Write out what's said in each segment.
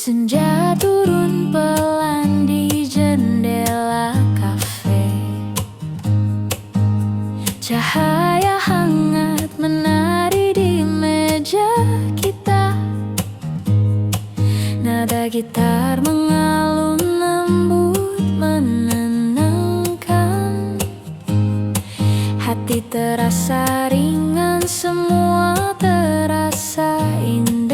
Senja turun pelan di jendela kafe. Cahaya hangat menari di meja kita. Nada gitar mengalun lembut menenangkan. Hati terasa ringan, semua terasa indah.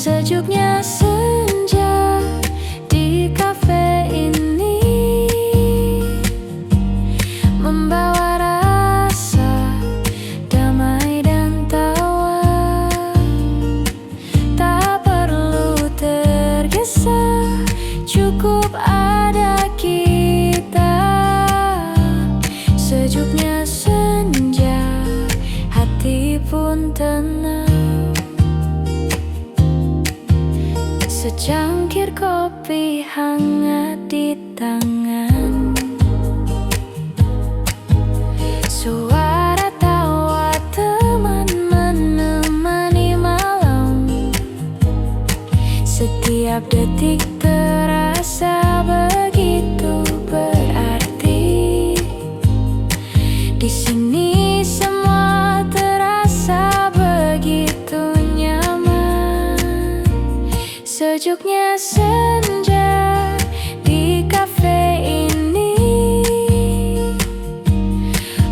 Sejuknya senja di kafe ini membawa rasa damai dan tawa. Tak perlu tergesa, cukup ada kita. Sejuknya senja, hati pun tenang. Secangkir kopi hangat di tangan. Suara tawa teman menemani malam. Setiap detik terasa begitu berarti. Di sini semua terasa begitu nyaman. Sejuknya senja di kafe ini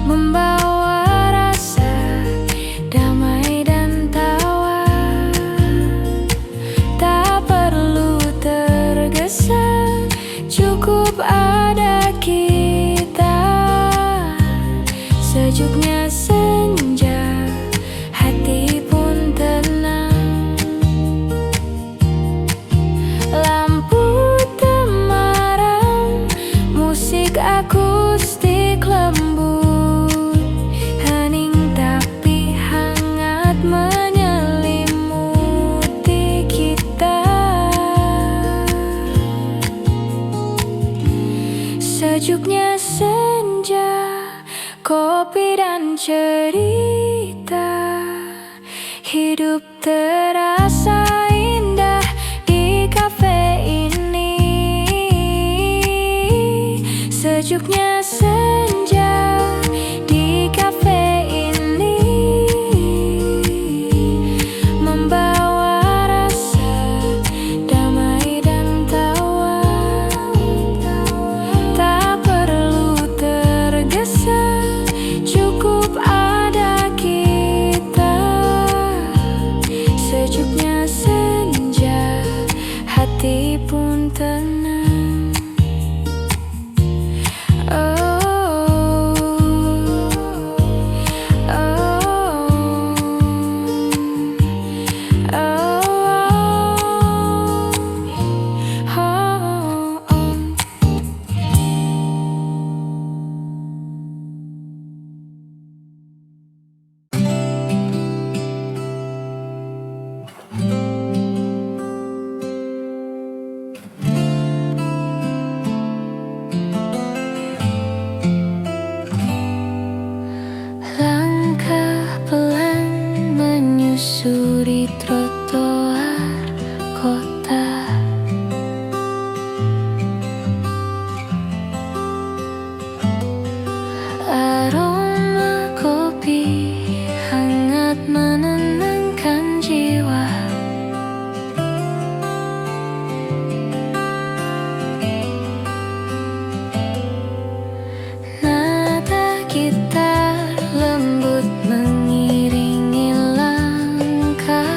membawa rasa damai dan tawa. Tak perlu tergesa, cukup ada kita. Sejuknya senja, hati pun tenang. Lampu temaram, musik akustik lembut, hening tapi hangat menyelimuti kita. Sejuknya senja, kopi dan cerita, hidup terasa indah di kafe ini. Sejuknya senja di kafe ini membawa rasa damai dan tawa. Tak perlu tergesa, cukup ada kita. Sejuknya senja, hati pun tenang. Langkah pelan menyusuri trotoar kota. Aroma kopi hangat menenangkan jiwa. Nada gitar lembut mengiringi langkah.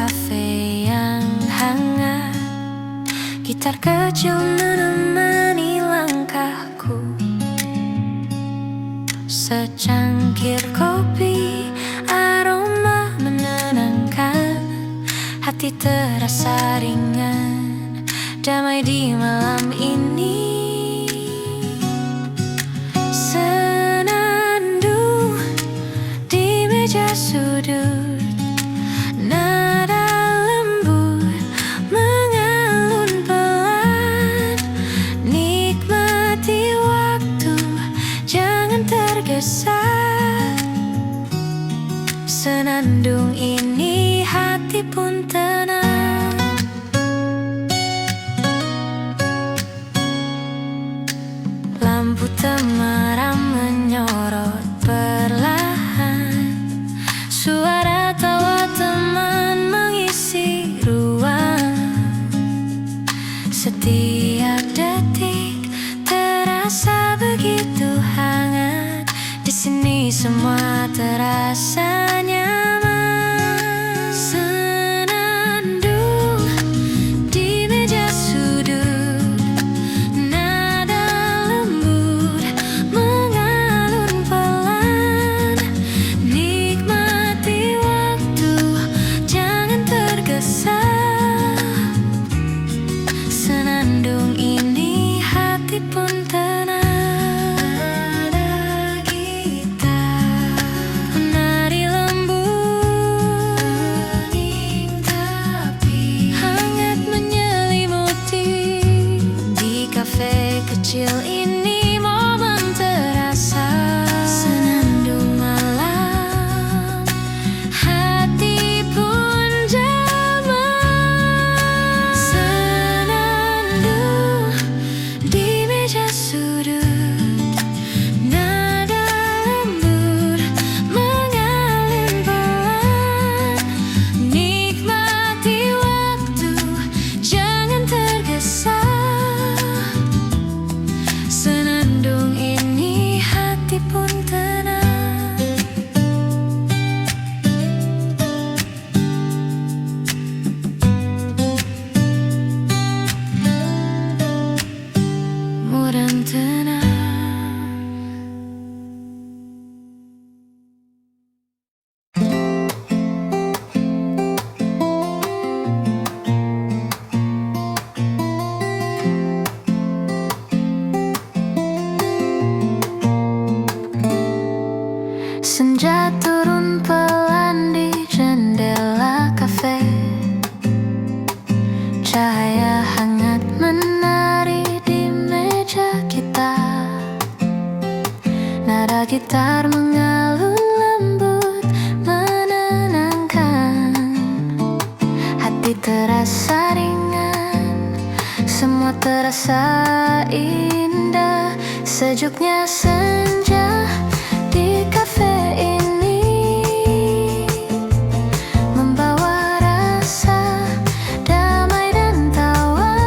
kafe yang hangat, gitar kecil menemani langkahku. Secangkir kopi, aroma menenangkan, hati terasa ringan, damai di malam ini. Senandung di meja sudut, nada lembut mengalun pelan. Nikmati waktu, jangan tergesa. Senandung ini hati pun tenang. Lampu temaram menyorot perlahan, suara tawa teman mengisi ruang. Setiap detik terasa begitu hangat, di sini semua terasa nyaman. Senandung di meja sudut, nada lembut mengalun pelan. Nikmati waktu, jangan tergesa. Senandung ini hati pun tenang. Kecil ini momen terasa. Senandung malam, hati pun damai. Senandung di meja sudut, nada lembut mengalir pelan. Nikmati waktu, jangan tergesa. Senandung ini hati pun tenang. Mudah tenang. Senja turun pelan di jendela kafe, cahaya hangat menari di meja kita. Nada gitar mengalun lembut menenangkan, hati terasa ringan, semua terasa indah. Sejuknya senja di kafe ini membawa rasa damai dan tawa.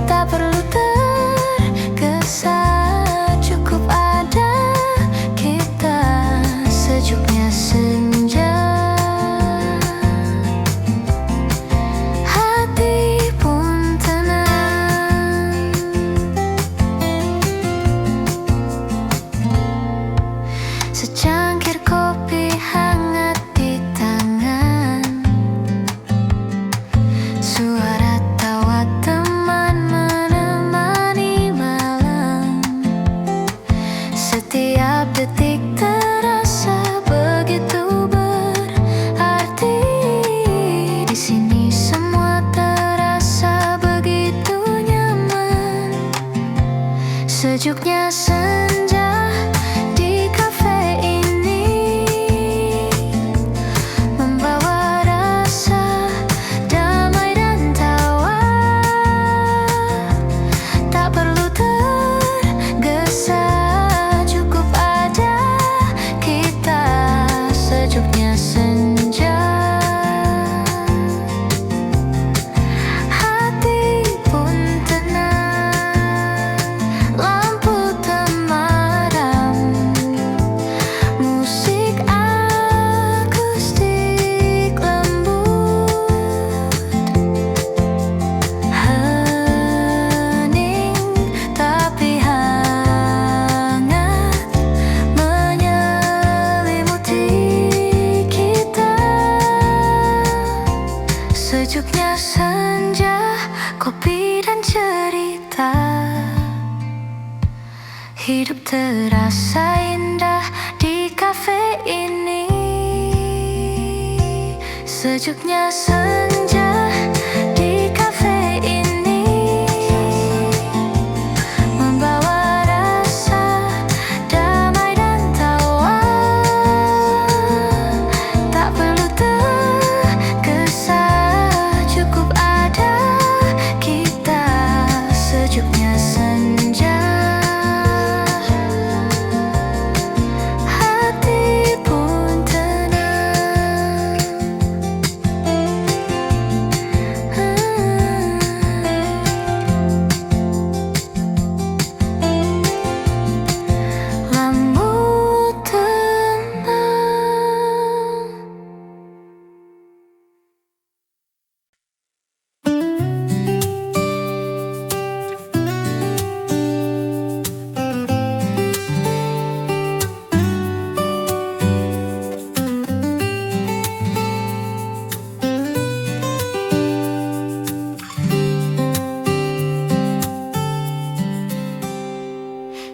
Tak perlu tergesa, cukup ada kita. Sejuknya senja, hati pun tenang. Sejuknya senja, kopi dan cerita. Hidup terasa indah di kafe ini. Sejuknya senja di kafe ini membawa rasa damai dan tawa. Tak perlu tergesa, cukup ada kita. Sejuknya senja, hati pun tenang. Lamu tenang.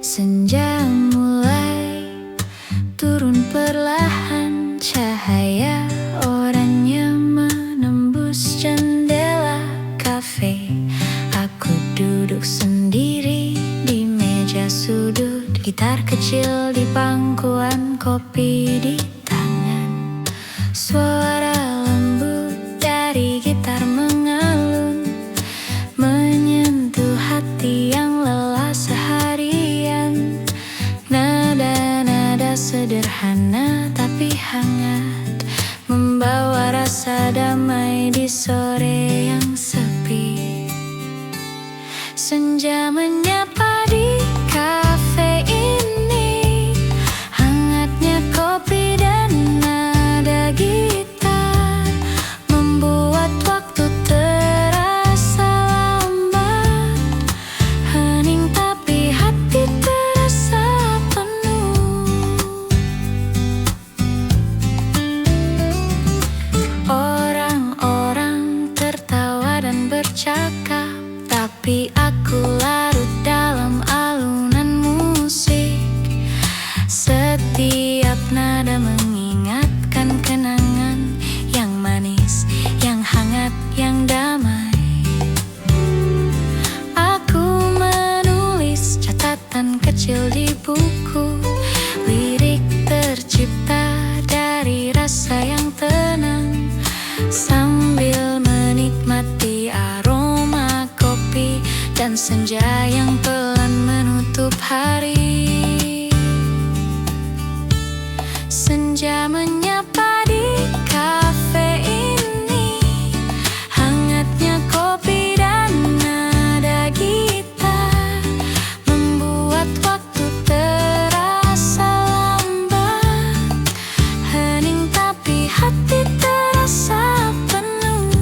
Senja mulai turun perlahan, cahaya oranye menembus jendela kafe. Aku duduk sendiri di meja sudut, gitar kecil di pangkuan, kopi di tangan. Suara lembut dari gitar mengalun, menyentuh hati yang lelah seharian. Nada-nada sederhana tapi hangat, membawa rasa damai di sore yang sepi. Senja menyapa di kafe ini, hangatnya kopi dan nada gitar membuat waktu terasa lambat. Hening tapi hati terasa penuh. Orang-orang tertawa dan bercakap, tapi aku larut dalam alunan musik. Setiap nada mengingatkan kenangan yang manis, yang hangat, yang damai. Aku menulis catatan kecil di buku, lirik tercipta dari rasa yang tenang, sambil menikmati aroma kopi dan senja yang pelan menutup hari. Senja menyapa di kafe ini, hangatnya kopi dan nada gitar membuat waktu terasa lambat. Hening tapi hati terasa penuh.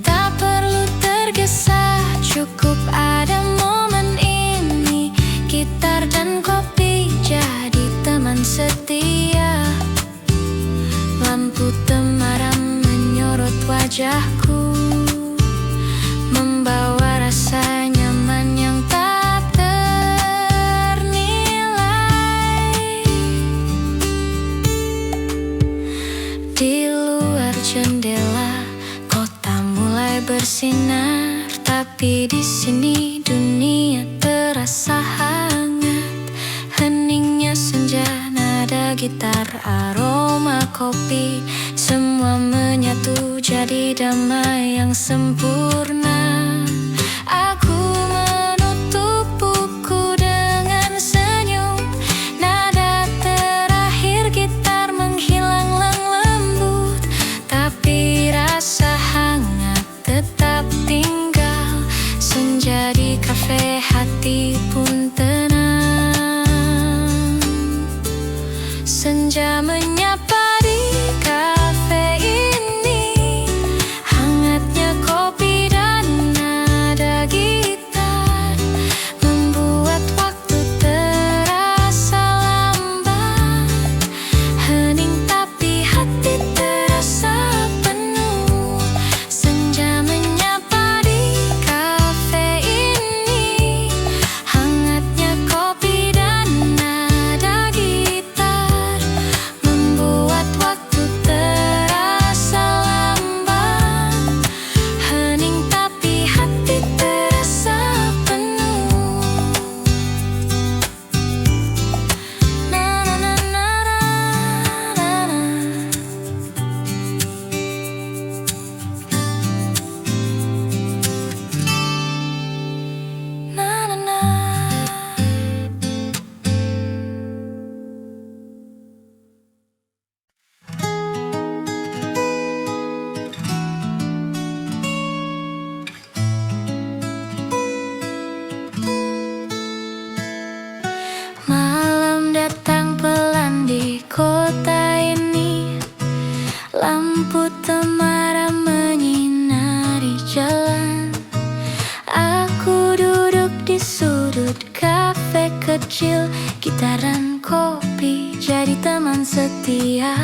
Tak perlu tergesa, cukup ada momen ini. Gitar dan kopi jadi teman setia. Lampu temaram menyorot wajahku, membawa rasa nyaman yang tak ternilai. Di luar jendela, kota mulai bersinar, tapi di sini dunia terasa hangat. Heningnya senja, nada gitar, aroma kopi, semua menyatu jadi damai yang sempurna. Aku menutup buku dengan senyum, nada terakhir gitar menghilang lembut, tapi rasa hangat tetap tinggal. Senja di kafe, hati pun tenang. Senja menyapa di kafe ini, hangatnya kopi dan nada gitar lampu temaram menyinari jalan. Aku duduk di sudut kafe kecil, gitaran kopi jadi teman setia.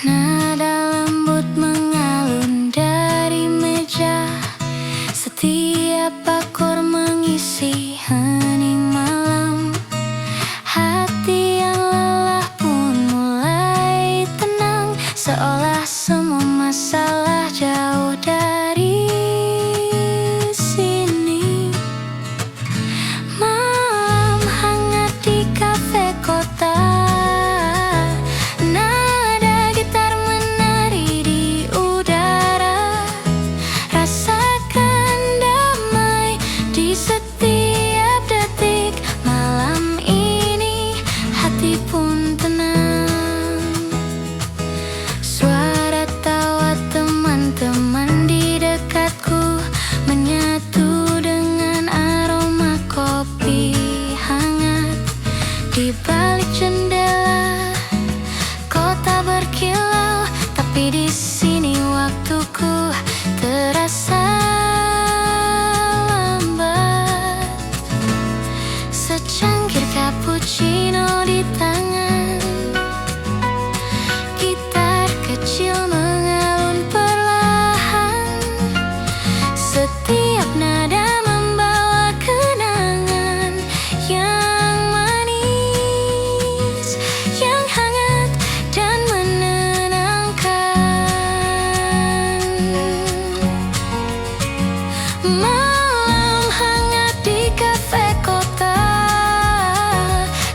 Nada lembut mengalun dari meja, setiap akor mengisi hening malam. Hati yang lelah pun mulai tenang, seolah semua masalah jauh dari sini. Malam hangat di kafe kota, nada gitar menari di udara. Rasakan damai di setiap detik. Malam ini hati pun tenang. Suara tawa teman-teman di dekatku menyatu dengan aroma kopi hangat. Di balik jendela kota berkilau, tapi di sini waktuku terasa lambat. Secangkir cappuccino di tangan, gitar kecil mengalun perlahan. Setiap nada membawa kenangan yang manis, yang hangat dan menenangkan. Malam hangat di kafe kota,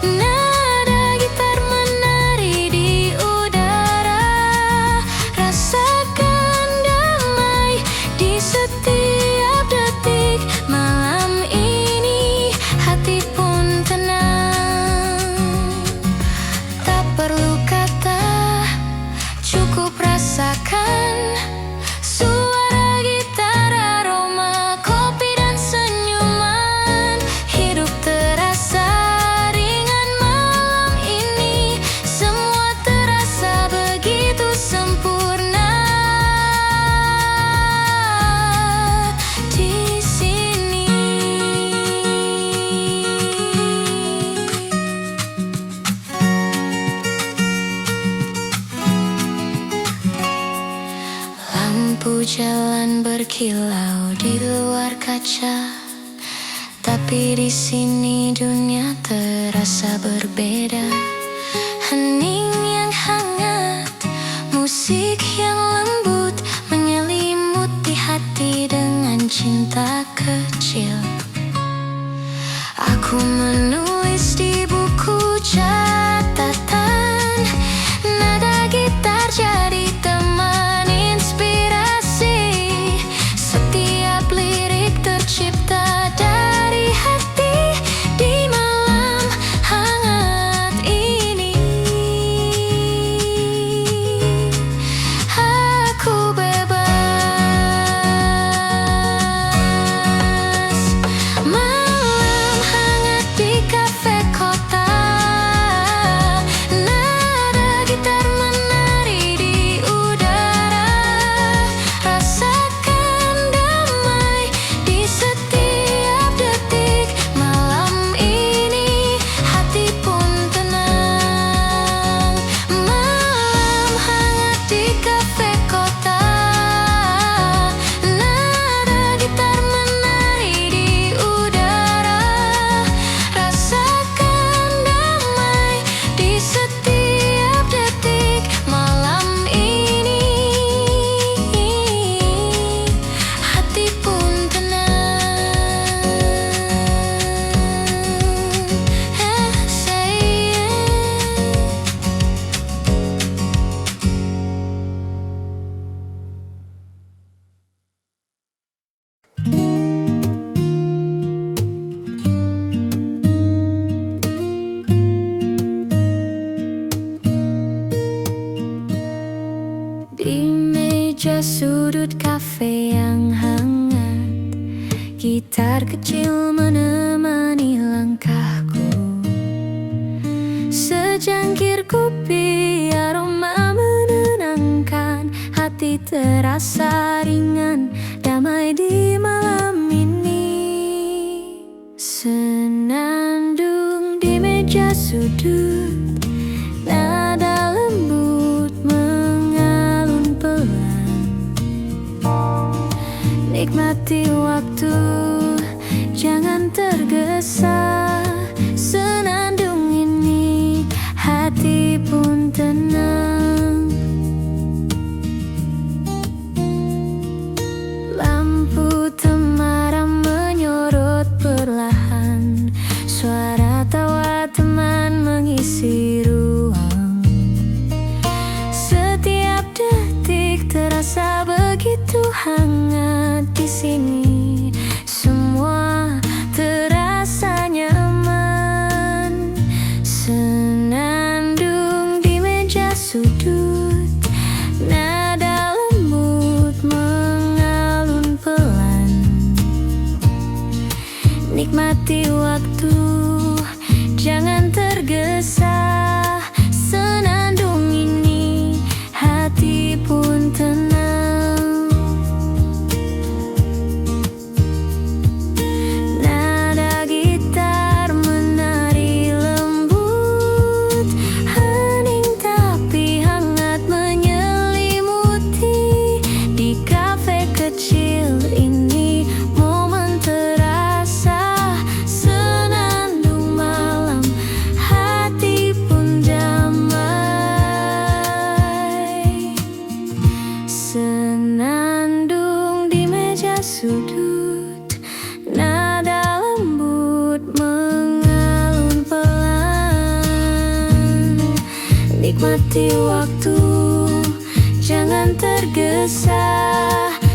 nada gitar menari di udara. Rasakan damai di setiap detik. Malam ini hati pun tenang. Tak perlu kata, cukup rasakan suara gitar, aroma kopi dan senyuman. Hidup terasa ringan malam ini, semua terasa begitu sempurna di sini. Lampu jalan berkilau di luar kaca, tapi di sini dunia terasa berbeda. Hening yang hangat, musik yang lembut menyelimuti hati dengan cinta kecil. Aku menulis di buku catatan, nada gitar jadi teman inspirasi. Setiap lirik tercipta dari hati. Di malam hangat ini aku bebas. Malam hangat di kafe kota, nada gitar menari di udara. Rasakan damai di setiap detik. Malam ini hati pun tenang. Malam hangat di kafe kota, nada gitar menari di udara. Rasakan damai di setiap detik. Malam ini hati pun tenang. Say it. Di meja sudut kafe yang hangat, gitar kecil menemani langkahku. Secangkir kopi aroma hari terasa ringan, damai di malam ini. Senandung di meja sudut, nada lembut mengalun pelan. Nikmati waktu, jangan tergesa. Senandung ini, hati pun tenang. Lampu temaram menyorot perlahan, suara tawa teman mengisi ruang. Setiap detik terasa begitu hangat di sini. Semua terasa nyaman. Senandung di meja sudut, nada lembut mengalun pelan. Nikmati waktu, jangan tergesa. Senandung ini, hati pun tenang. Nada gitar menari lembut, hening tapi hangat menyelimuti. Di kafe kecil ini, momen terasa. Senandung malam, hati pun damai. Senandung di meja sudut, nada lembut mengalun pelan. Nikmati waktu, jangan tergesa.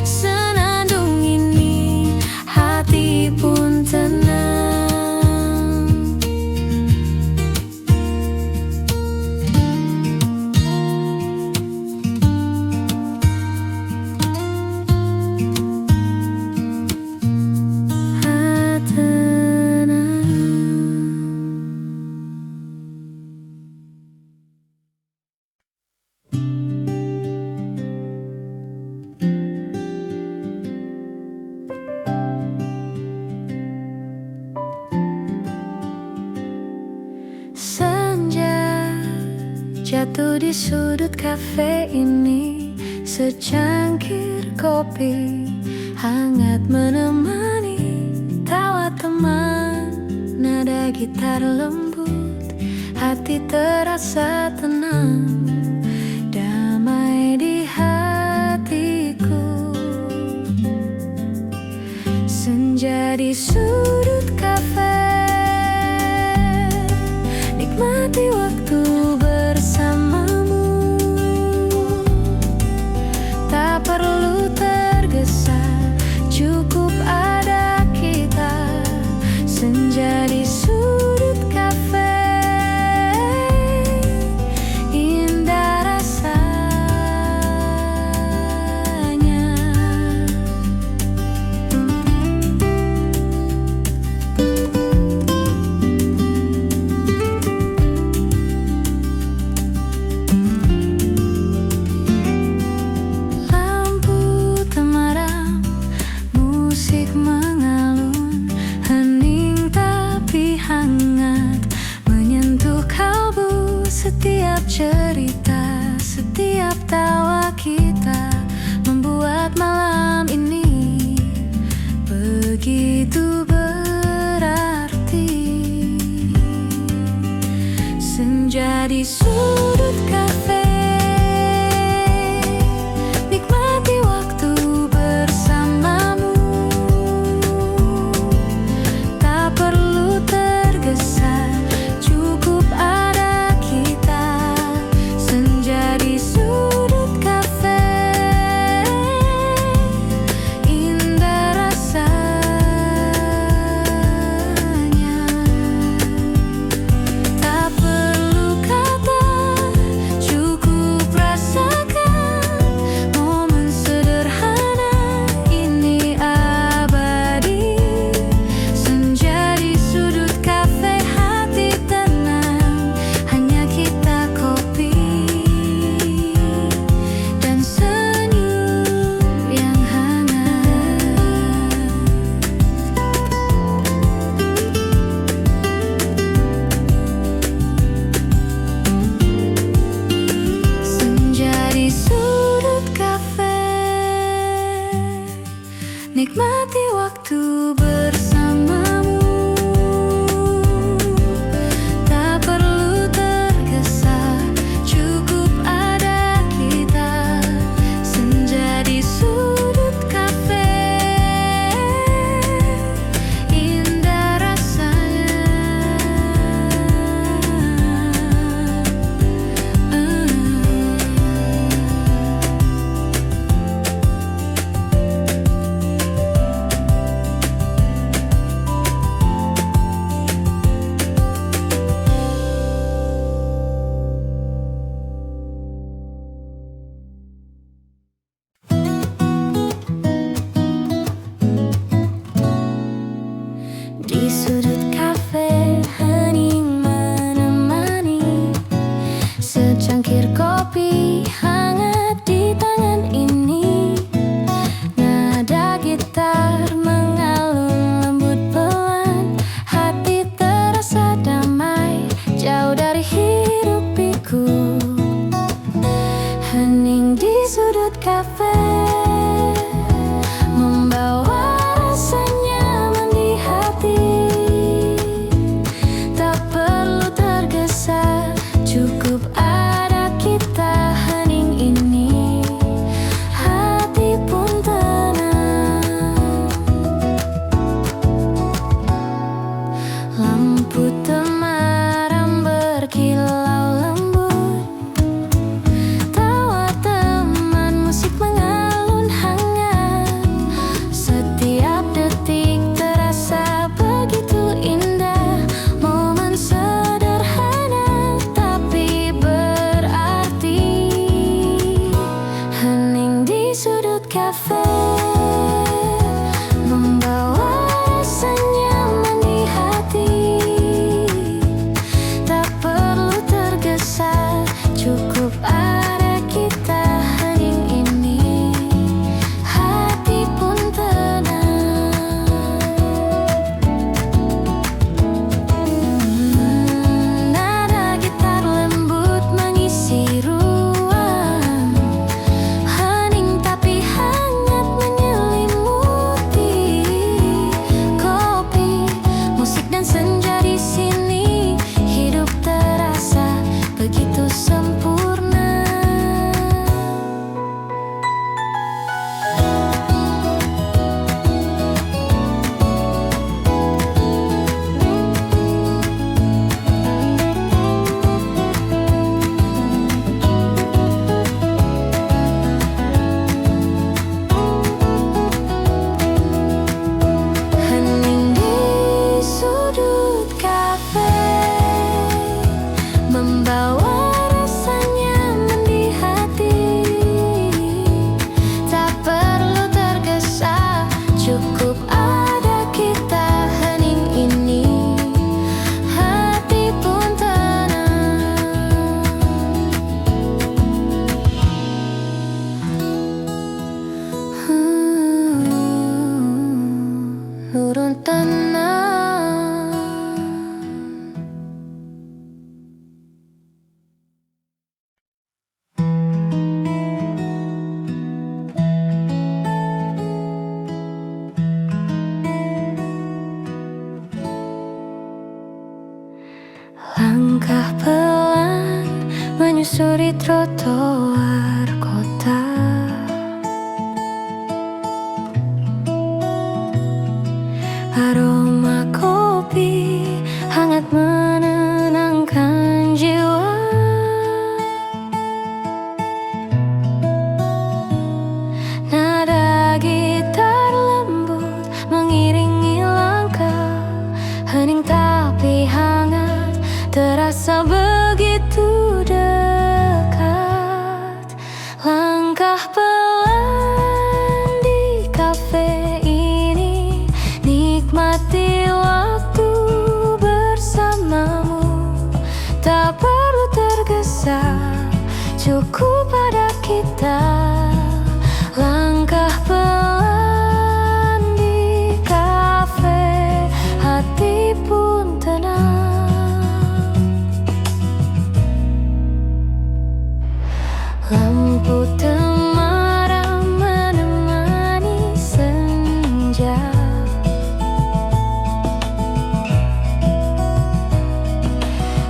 Senandung ini, hati pun tenang. Senja jatuh di sudut kafe ini, secangkir kopi hangat menemani tawa teman. Nada gitar lembut, hati terasa tenang. Damai di hatiku. Senja di sudut kafe, nikmati waktu bersamamu. Tak perlu tergesa, cukup ada kita. Senja di sudut kafe, indah rasanya. Setiap cerita, setiap tawa kita membuat malam ini begitu berarti. Senja di sudut kafe, nikmati waktu bersamamu. Tak perlu tergesa, cukup ada kita. Senja di sudut kafe, indah rasanya. Tak perlu kata, cukup menyusuri trotoar kota. Aroma kopi hangat menenangkan jiwa. Nada gitar lembut mengiringi langkah. Hening tapi hangat, terasa begitu dekat. Langkah pelan di kafe ini, nikmati waktu bersamamu. Tak perlu tergesa, cukup pada kita. Langkah pelan di kafe, hati pun tenang. Lampu temaram menemani senja.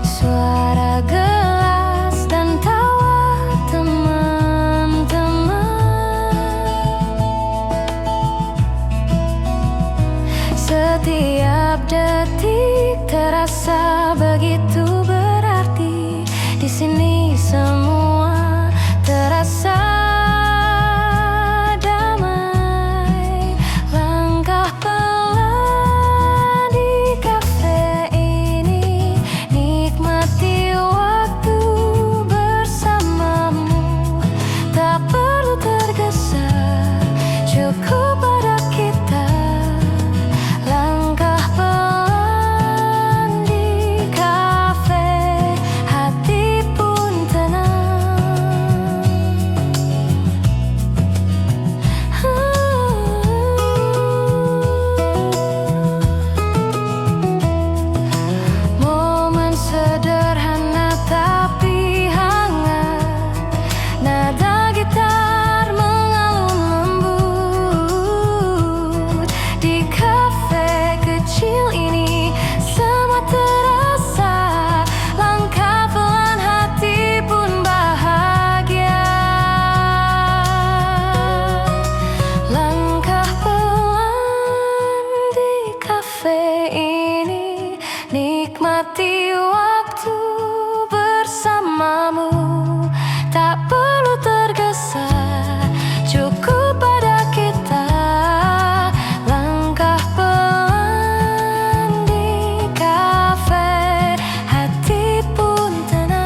Suara gelas dan tawa teman-teman. Setiap detik terasa begitu berarti. Di sini semua terasa damai. Langkah pelan di kafe ini, nikmati waktu bersamamu. Tak perlu tergesa, cukup pada kita. Langkah pelan di kafe, hati pun tenang. Momen sederhana tapi hangat. Nada gitar mengalun lembut. Di kafe kecil ini semua terasa. Langkah pelan, hati pun bahagia. Langkah pelan di kafe ini, nikmati waktu bersamamu. Tak perlu tergesa, cukup pada kita. Langkah pelan di kafe, hati pun tenang.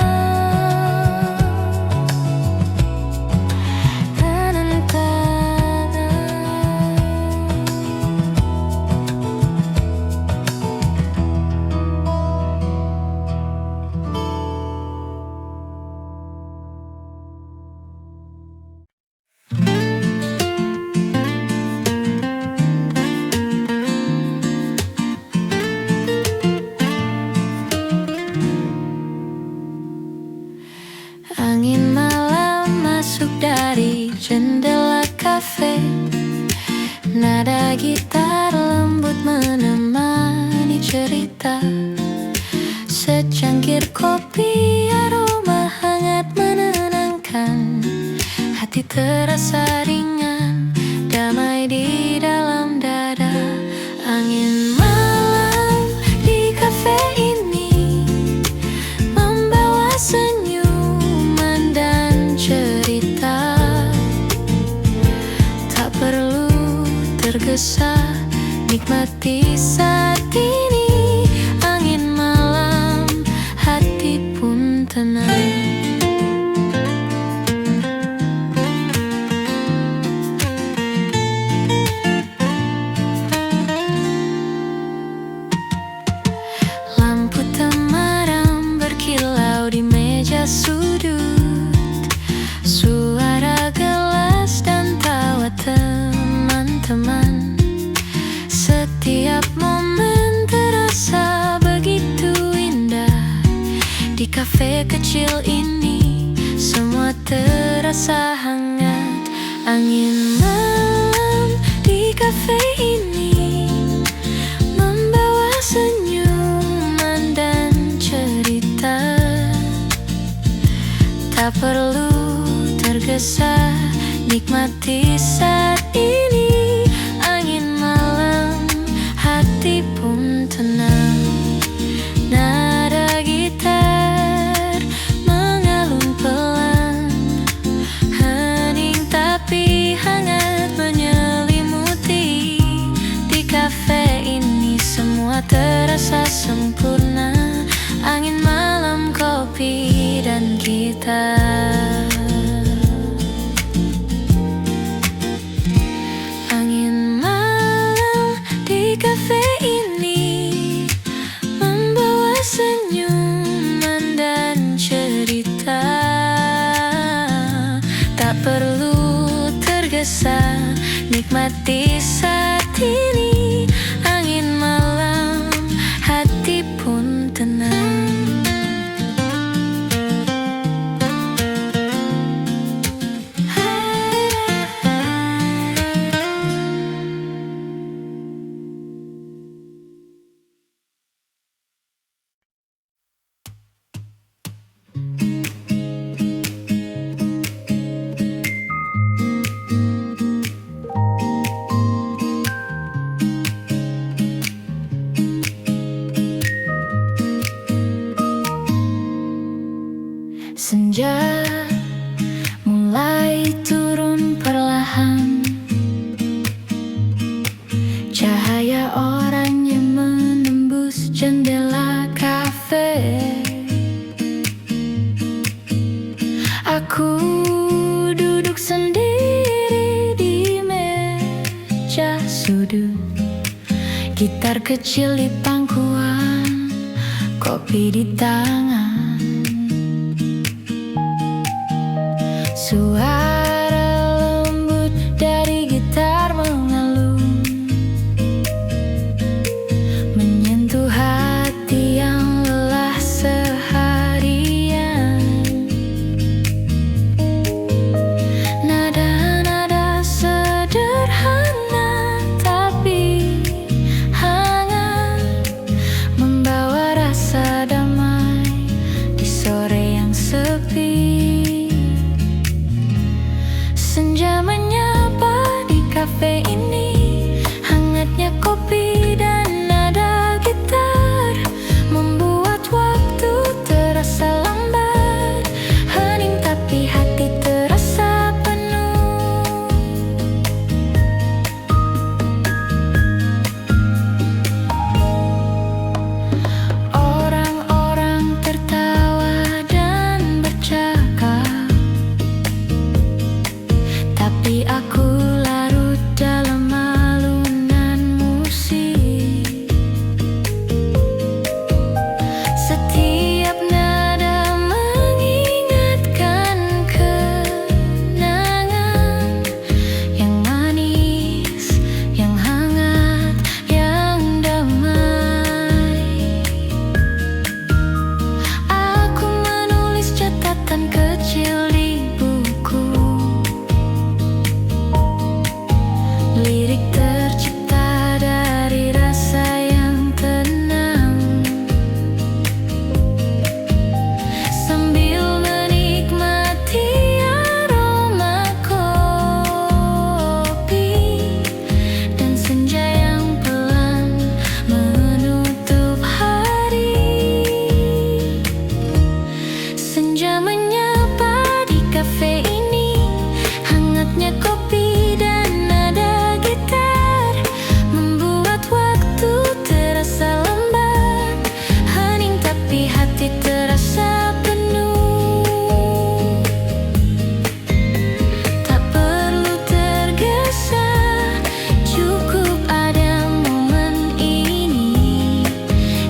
Angin malam masuk dari jendela kafe. Nada gitar lembut menemani cerita. Secangkir kopi, aroma hangat menenangkan. Hati terasa ringan, damai di dalam dada. Angin malam di kafe ini membawa senyuman dan cerita. Tak perlu tergesa, nikmati saat ini. Angin malam, hati pun tenang. Lampu temaram berkilau di meja sudut. Suara gelas dan tawa teman-teman. Setiap momen terasa begitu indah. Di kafe kecil ini semua terasa hangat. Angin malam di kafe ini membawa senyuman dan cerita. Tak perlu tergesa, nikmati saat ini. Angin malam, hati pun tenang. Nada gitar mengalun pelan, hening tapi hangat menyelimuti. Di kafe ini semua terasa sempurna. Angin malam, kopi dan gitar. Angin malam di kafe ini membawa senyuman dan cerita. Tak perlu tergesa, nikmati saat ini. Angin malam, hati pun tenang. Senja mulai turun perlahan, cahaya oranye menembus jendela kafe. Aku duduk sendiri di meja sudut, gitar kecil di pangkuan, kopi di tangan. Suara lembut dari gitar mengalun, menyentuh hati yang lelah seharian. Nada-nada sederhana tapi hangat, membawa rasa damai di sore yang sepi. Senja menyapa di kafe ini, hangatnya kopi dan nada gitar membuat waktu terasa lambat, hening tapi hati terasa penuh. Orang-orang tertawa dan bercakap, tapi aku larut dalam alunan musik. Setiap nada mengingatkan kenangan yang manis, yang hangat, yang damai. Aku menulis catatan kecil di buku, lirik tercipta dari rasa yang tenang, sambil menikmati aroma kopi dan senja yang pelan menutup hari. Senja menyapa di kafe ini, hangatnya kopi dan nada gitar membuat waktu terasa lambat, hening tapi hati terasa penuh. Tak perlu tergesa, cukup ada momen ini.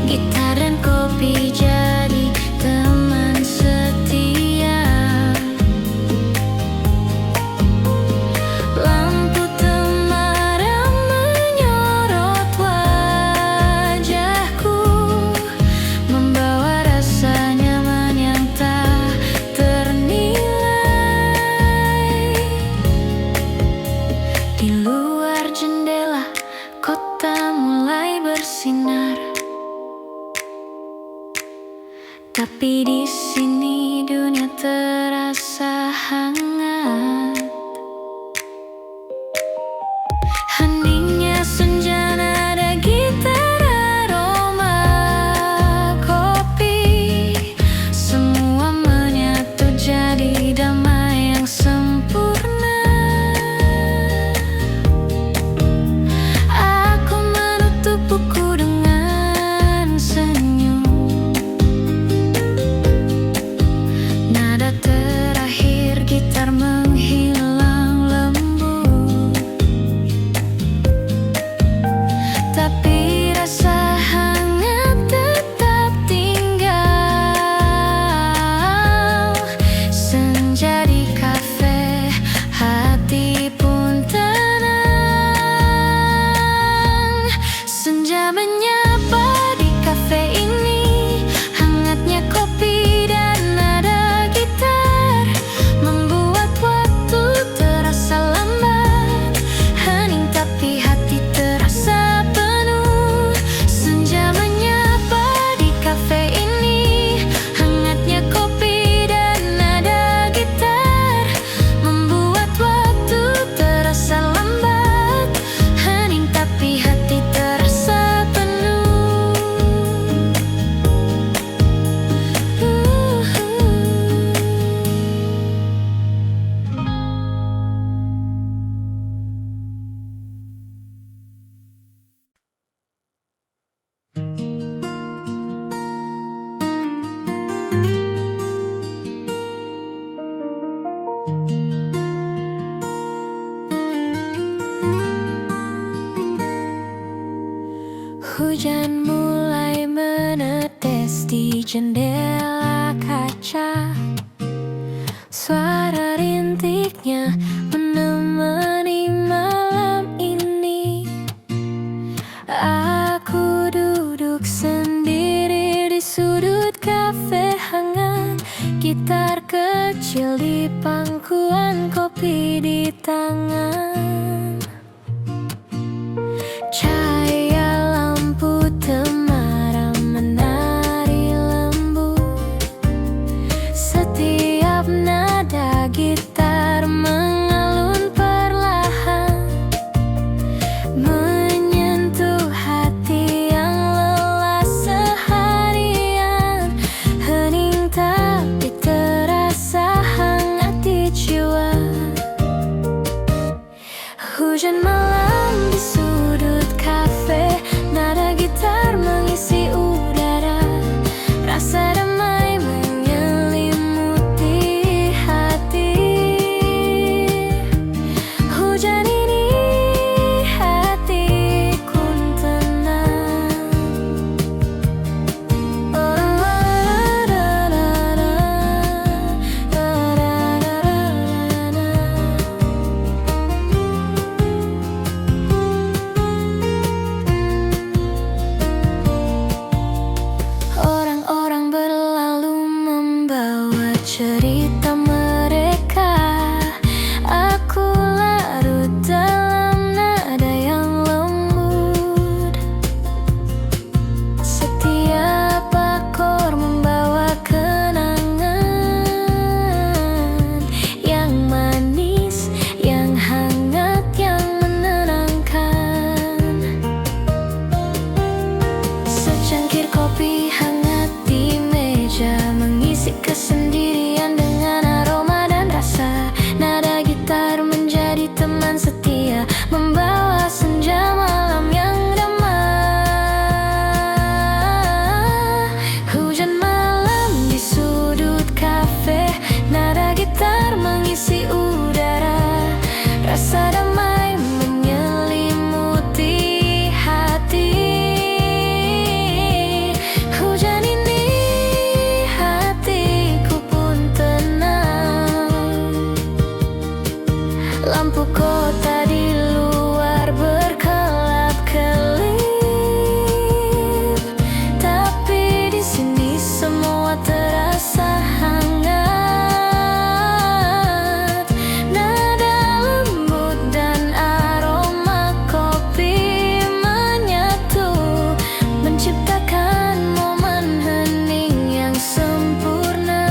Gitar dan kopi jadi teman setia. jendela kaca, suara rintiknya menemani malam ini. Aku duduk sendiri di sudut kafe hangat, gitar kecil di pangkuan, kopi di tangan. Cahaya lampu temaram menari lembut, setiap nada gitar mengalun perlahan, menyentuh hati yang lelah seharian. Hening tapi terasa hangat di jiwa. Hujan malam di sudut kafe, nada gitar mengisi udara, rasa damai menyelimuti hati. Hujan ini hatiku tenang. Orang-orang berlalu membawa cerita mereka. Aku larut dalam nada yang lembut. Setiap akor membawa kenangan yang manis, yang hangat, yang menenangkan. Secangkir kopi hangat di meja mengisi kesendirian dengan aroma dan rasa. Nada gitar menjadi teman setia, membawa senja malam yang damai. Hujan malam di sudut kafe, nada gitar mengisi udara, rasa damai menyelimuti hati. Hujan ini hatiku pun tenang. Lampu kota di luar berkelap-kelip, tapi di sini semua terasa hangat. Nada lembut dan aroma kopi menyatu, menciptakan momen hening yang sempurna.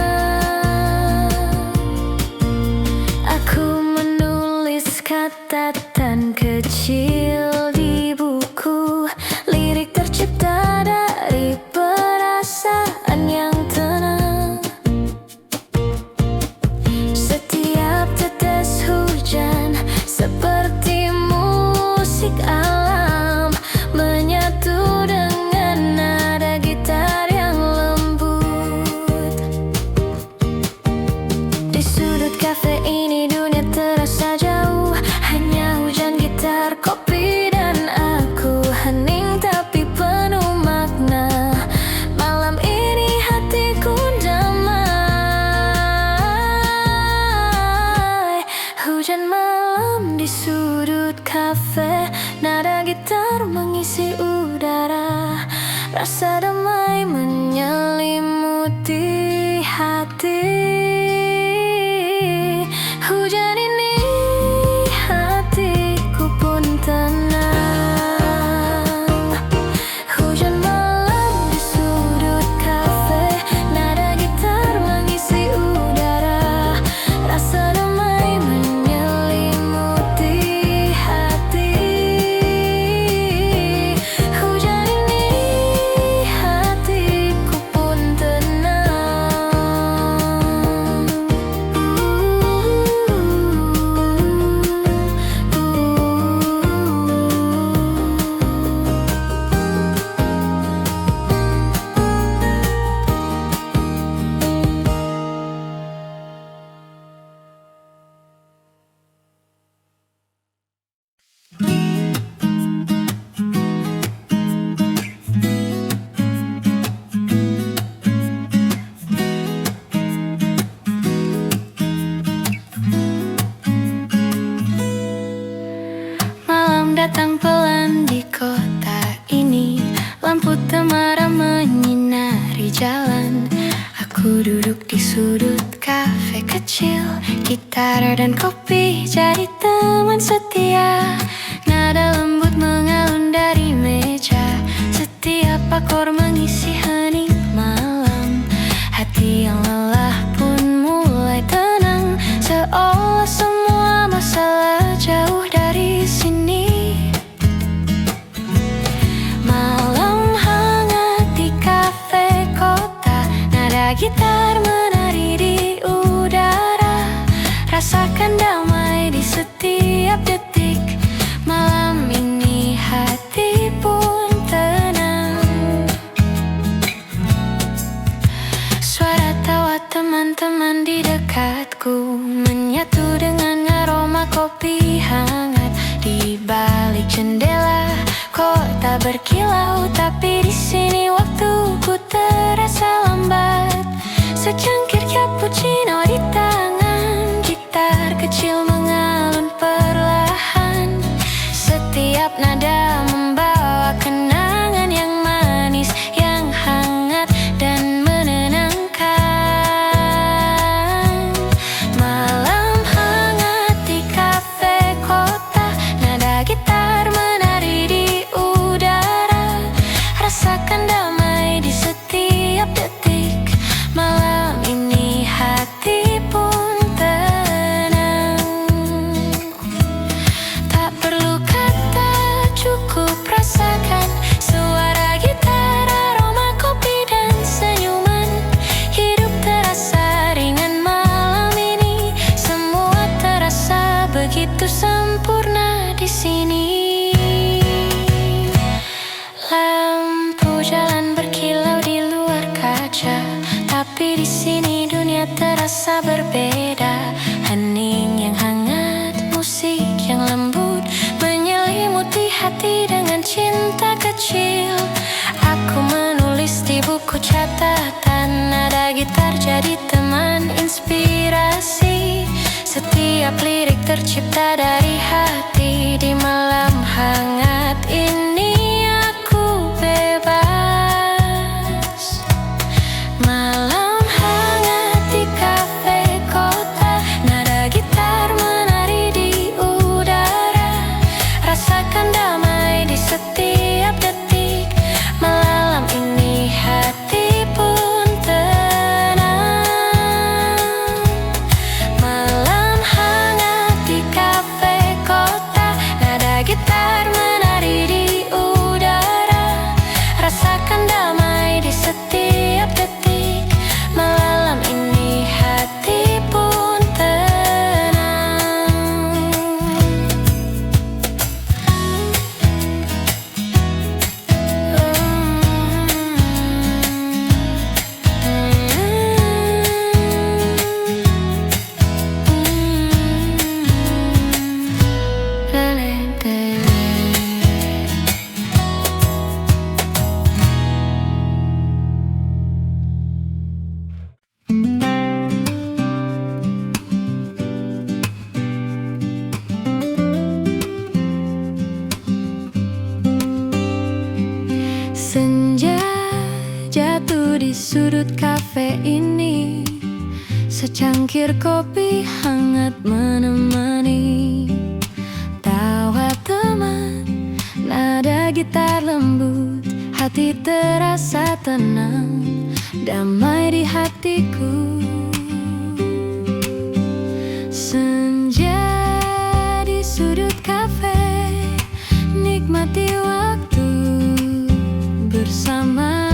Aku menulis catatan kecil di buku, lirik tercipta dari perasaan yang tenang. Setiap tetes hujan seperti musik alam, menyatu dengan nada gitar yang lembut. Di sudut kafe ini dunia terasa jauh, hanya hujan, gitar, kopi, dan aku. Hening tapi penuh makna, malam ini hatiku damai. Hujan malam di sudut kafe, nada gitar mengisi udara, rasa damai menyelimuti hati. Hujan ini hatiku pun tenang. Hujan malam di sudut kafe, nada gitar mengisi udara, rasa damai menyelimuti hati. Hujan ini hati kecil, gitar dan kopi jadi teman setia. Nada lembut mengalun dari meja, setiap akor mengisi hening malam. Hati yang lelah pun mulai tenang, seolah semua masalah jauh dari sini. Malam hangat di kafe kota, nada gitar menari di udara. Rasakan damai di setiap detik, malam ini hati pun tenang. Suara tawa teman-teman di dekatku menyatu dengan aroma kopi hangat. Di balik jendela kota berkilau, tapi di sini waktuku terasa lambat. Secangkir cappuccino di tangan, gitar kecil mengalun perlahan. Setiap nada membawa kenangan yang manis, yang hangat dan menenangkan. Malam hangat di kafe kota, nada gitar menari di udara. Rasakan damai di setiap detik, malam ini hati pun tenang. Tak perlu kata, cukup rasakan suara gitar, aroma kopi dan senyuman. Hidup terasa ringan malam ini, semua terasa begitu sempurna di sini. Lampu jalan berkilau di luar kaca, tapi di sini dunia terasa berbeda. Hening yang hangat, musik yang lembut menyelimuti hati dengan cinta kecil. Aku menulis di buku catatan, nada gitar jadi teman inspirasi. Setiap lirik tercipta dari hati. Di malam hangat ini aku bebas. Malam hangat di kafe kota, nada gitar menari di udara. Rasakan damai di setiap detik, malam ini hati pun tenang. Malam hangat di kafe kota, nada gitar menari di udara. Rasakan damai di setiap detik, malam ini hati pun tenang. Senja jatuh di sudut kafe ini, secangkir kopi hangat menemani. Tawa teman, nada gitar lembut, hati terasa tenang, damai di hatiku. Senja di sudut kafe, nikmati waktu bersamamu.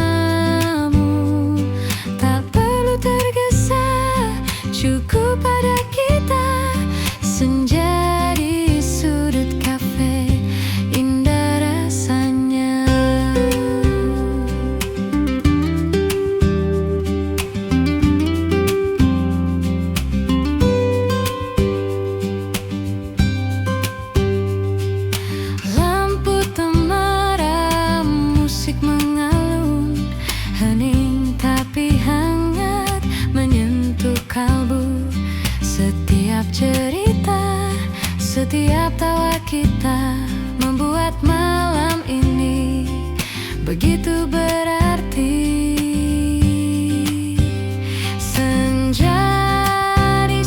Tak perlu tergesa, cukup pada kita. Senja di sudut kafe, indah rasanya. Lampu temaram, musik mengalun, hening tapi hangat menyentuh kalbu. Setiap cerita, setiap tawa kita membuat malam ini begitu berarti. Senja di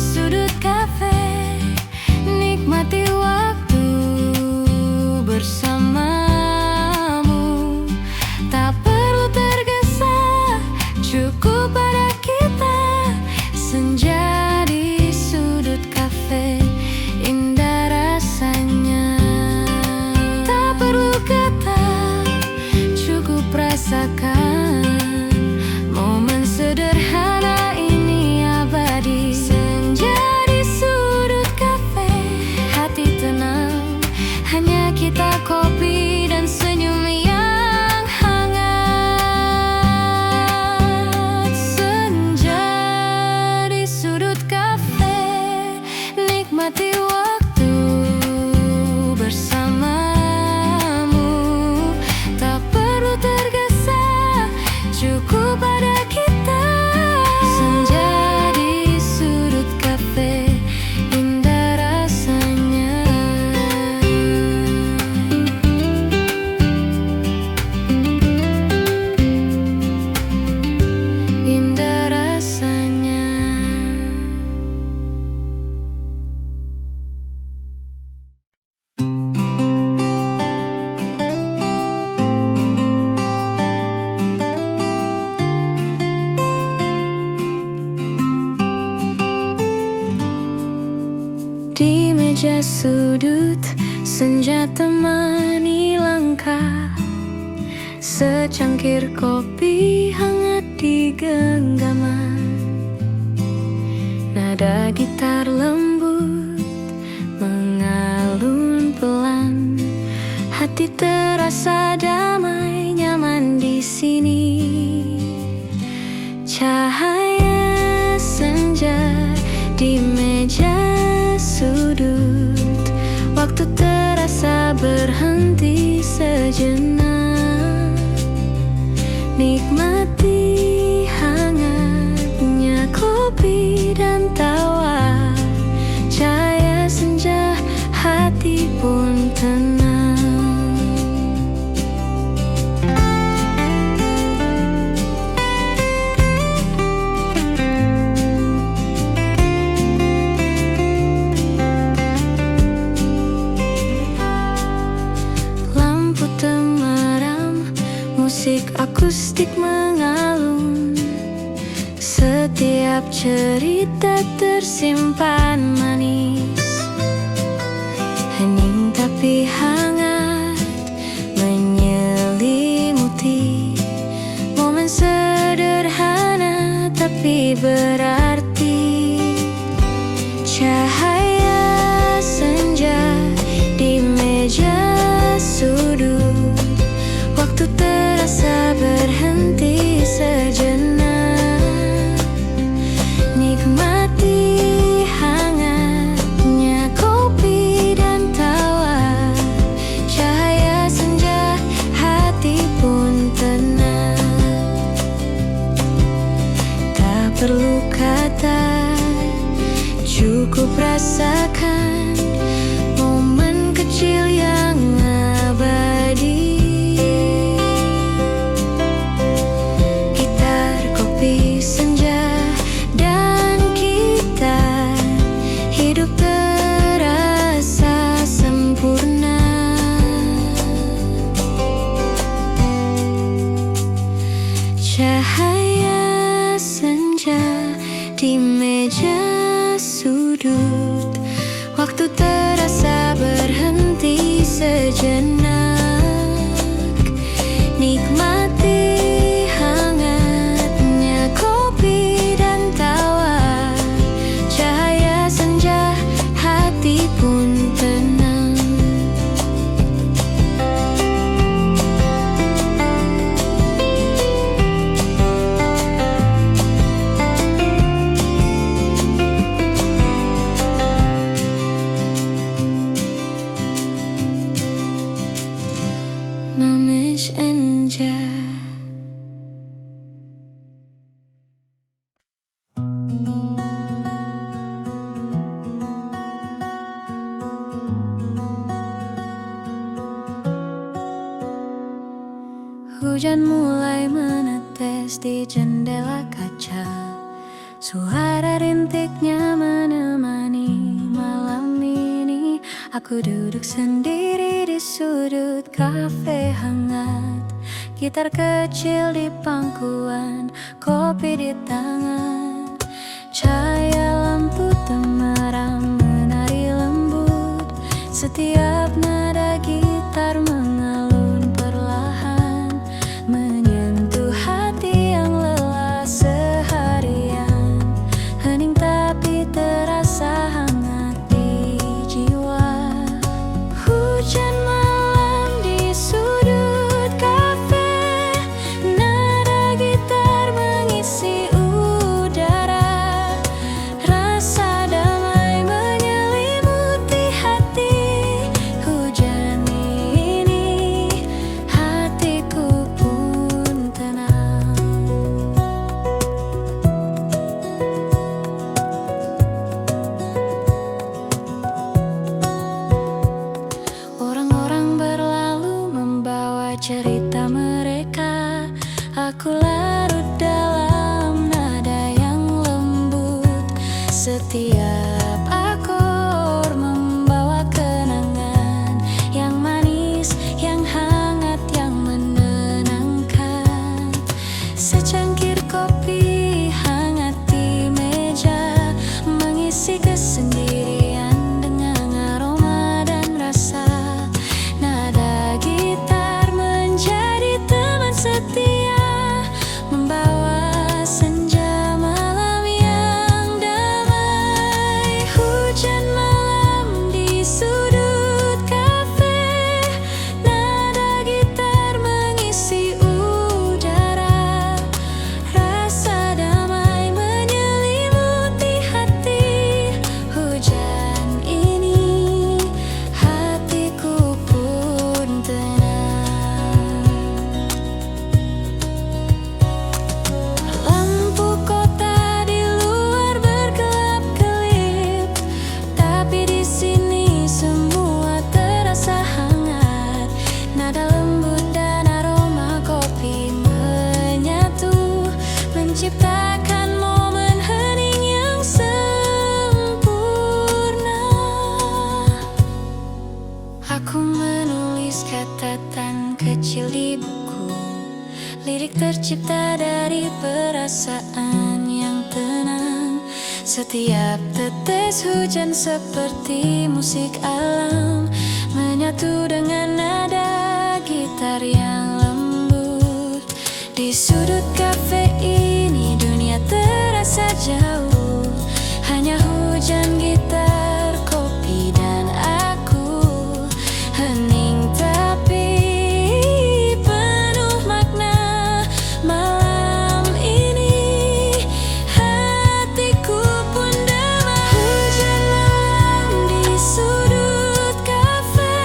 Nikmati waktu bersamamu, tak perlu tergesa, cukup ada kita. Senja di sudut kafe, indah rasanya. Indah rasanya. Di meja sudut, senja temani langkah. Secangkir kopi hangat di genggaman. Nada gitar lembut mengalun pelan. Hati terasa damai, nyaman di sini. Cahaya senja di meja sudut, waktu terasa berhenti sejenak. Nikmati hangatnya kopi dan tawa. Cahaya senja, hati pun tenang. Lampu temaram, musik akustik mengalun. Setiap cerita tersimpan manis, hening tapi hangat menyelimuti. Momen sederhana tapi berarti. Cahaya senja di meja sudut, waktu terasa berhenti sejenak. Nikmati hangatnya kopi dan tawa. Cahaya senja, hati pun tenang. Tak perlu kata, cukup rasakan momen kecil yang abadi. Gitar, kopi, senja, dan kita, hidup terasa sempurna. Cahaya senja di meja sudut, waktu terasa berhenti sejenak. Nikmati hangatnya kopi dan tawa. Cahaya senja, hati pun tenang. Mamesh Enja. Hujan mulai menetes di jendela kaca. Suara rintiknya menemani malam ini. Aku duduk sendiri di sudut kafe hangat. Gitar kecil di pangkuan, kopi di tangan. Cahaya lampu temaram menari lembut. Setiap nada gitar mengalun perlahan, menyentuh hati yang lelah seharian. Hening tapi terasa hangat di jiwa. Hujan malam di sudut kafe, nada gitar mengisi udara. Lirik tercipta dari perasaan yang tenang. Setiap tetes hujan seperti musik alam, menyatu dengan nada gitar yang lembut. Di sudut kafe ini dunia terasa jauh, hanya hujan, gitar, kopi, dan aku. Hening tapi penuh makna. Malam ini hatiku pun damai. Hujan malam di sudut kafe,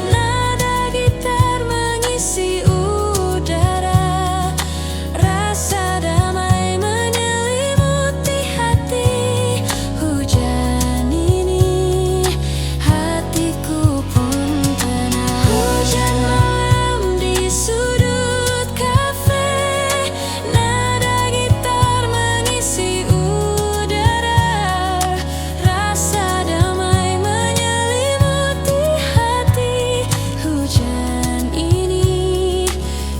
nada gitar mengisi udara. Rasa damai menyelimuti hati. Hujan ini hatiku pun tenang. Hujan malam di sudut kafe, nada gitar mengisi udara. Rasa damai menyelimuti hati. Hujan ini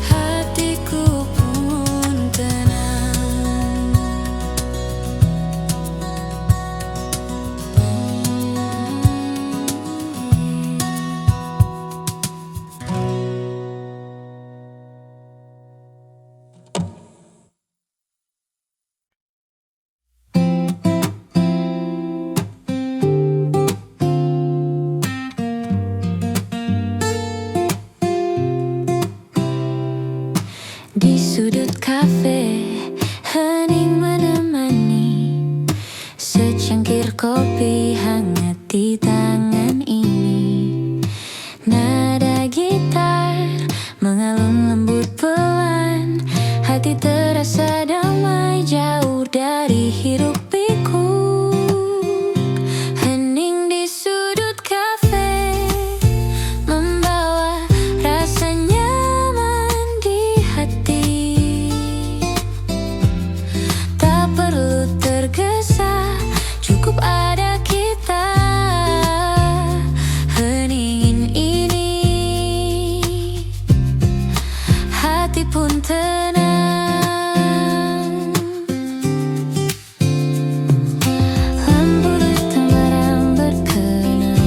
hatiku pun tenang. Di sudut kafe, hening menemani, secangkir kopi hangat di tangan ini. Nada gitar mengalun lembut pelan, hati terasa damai jauh dari hiruk pikuk. Hening di sudut kafe, membawa rasa nyaman di hati. Tak perlu tergesa, cukup ada kita. Hening ini hati pun tenang. Lampu hitam barang berkenang,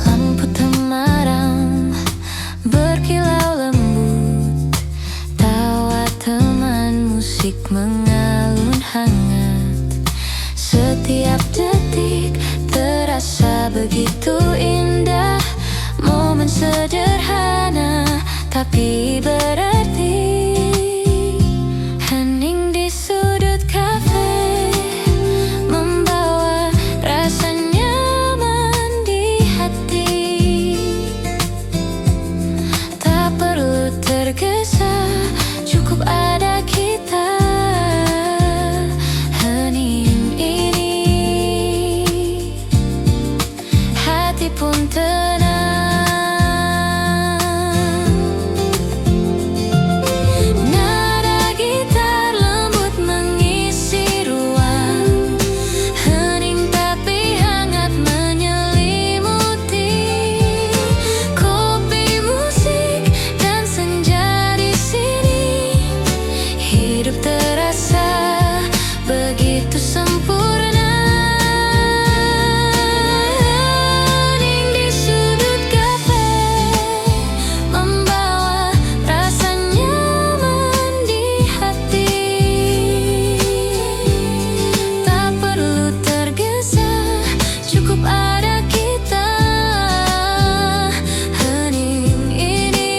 lampu temaram berkilau lembut. Tawa teman, musik mengalun hangat. Setiap detik terasa begitu indah. Momen sederhana tapi berarti. Hening di sudut kafe, membawa rasa nyaman di hati. Tak perlu tergesa, cukup ada kita. Hening ini hati pun tenang. Nada gitar lembut mengisi ruang, hening tapi hangat menyelimuti. Kopi, musik, dan senja di sini, hidup terasa begitu sempurna. Hening di sudut kafe, membawa rasa nyaman di hati. Tak perlu tergesa, cukup ada kita. Hening ini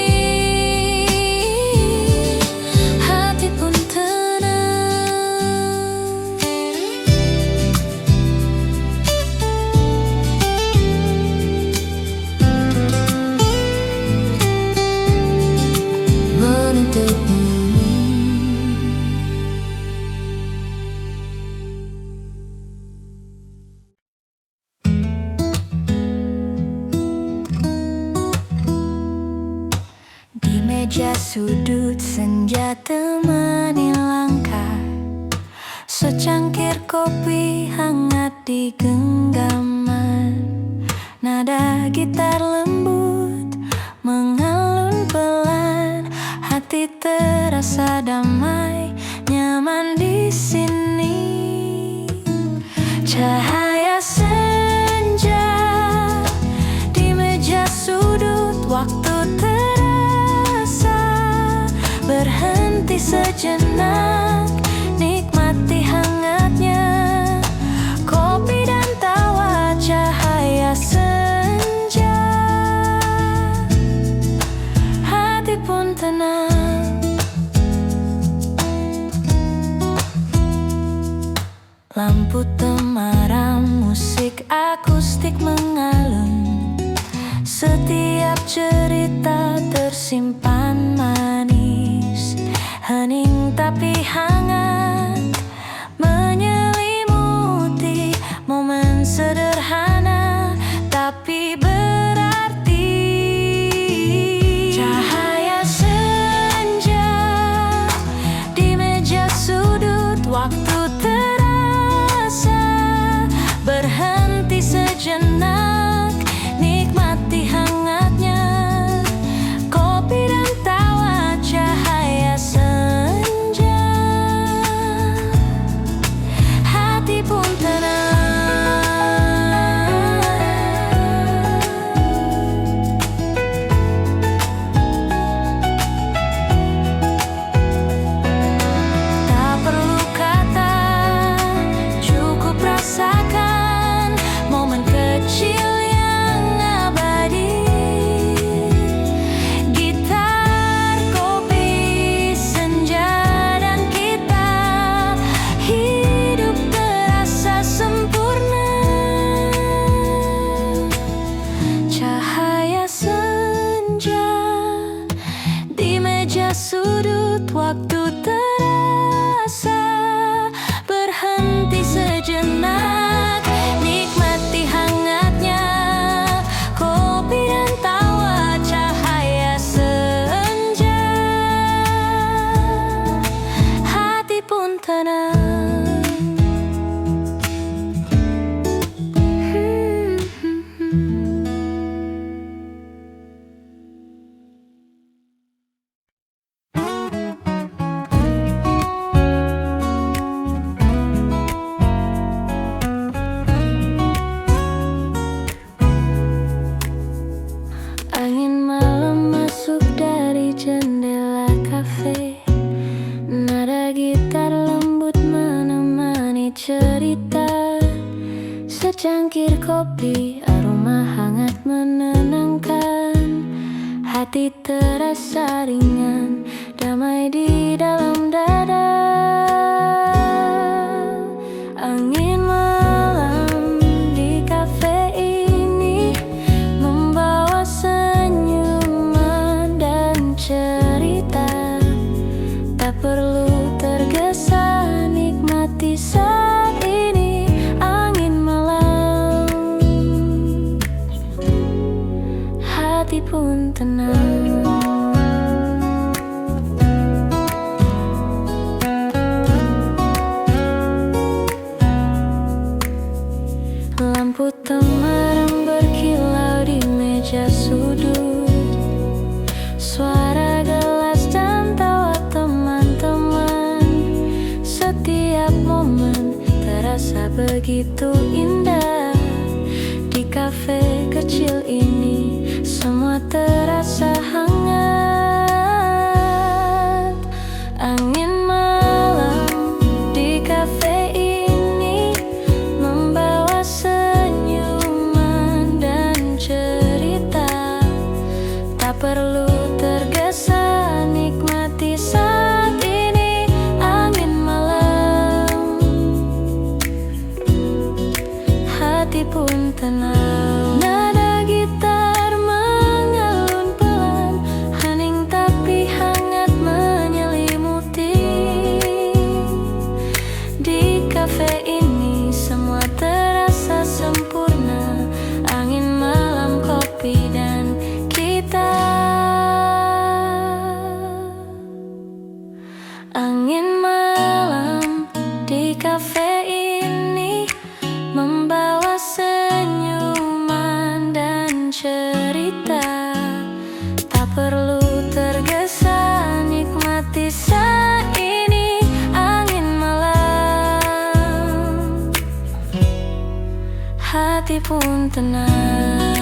hati pun tenang. Menuntutmu. Di meja sudut senja temani langkah, secangkir kopi hangat di genggaman. Nada gitar lembut mengalun pelan, hati terasa damai, nyaman di sini. Cahaya senja di meja sudut, waktu terasa berhenti sejenak, nikmati hangatnya kopi dan tawa. Cahaya senja, hati pun tenang. Lampu temaram, musik akustik mengalun, setiap cerita tersimpan manis, hening tapi hangat, menyelimuti momen sederhana tapi berarti. Cahaya senja di meja sudut, waktu terasa berhenti sejenak, nikmati hangatnya kopi dan tawa. Cahaya senja, hati pun tenang. Tak perlu kata, cukup rasakan momen kecil yang abadi. Gitar, kopi, senja, dan kita, hidup terasa sempurna. Cahaya senja di meja sudut, waktu terasa berhenti sejenak, nikmati hangatnya kopi dan tawa. Cahaya senja, hati pun tenang. Angin malam masuk dari jendela kafe, nada gitar lembut menemani cerita. Secangkir kopi, aroma hangat menenangkan, hati terasa ringan, damai di dalam dada. Angin malam di kafe ini membawa senyuman dan cerita. Tak perlu tergesa, nikmati saat ini. Angin malam, hati pun tenang. Lampu temaram berkilau di meja sudut, suara gelas dan tawa teman-teman. Setiap momen terasa begitu indah. Di kafe kecil ini semua terasa hangat. Angin malam di kafe ini membawa senyuman dan cerita. Tak perlu tergesa, nikmati saat ini. Angin malam, hati pun tenang. Nada gitar mengalun pelan, hening tapi hangat menyelimuti. Di kafe ini semua terasa sempurna. Angin malam, kopi, dan kita. Angin malam di kafe ini membawa senyuman dan hati pun tenang.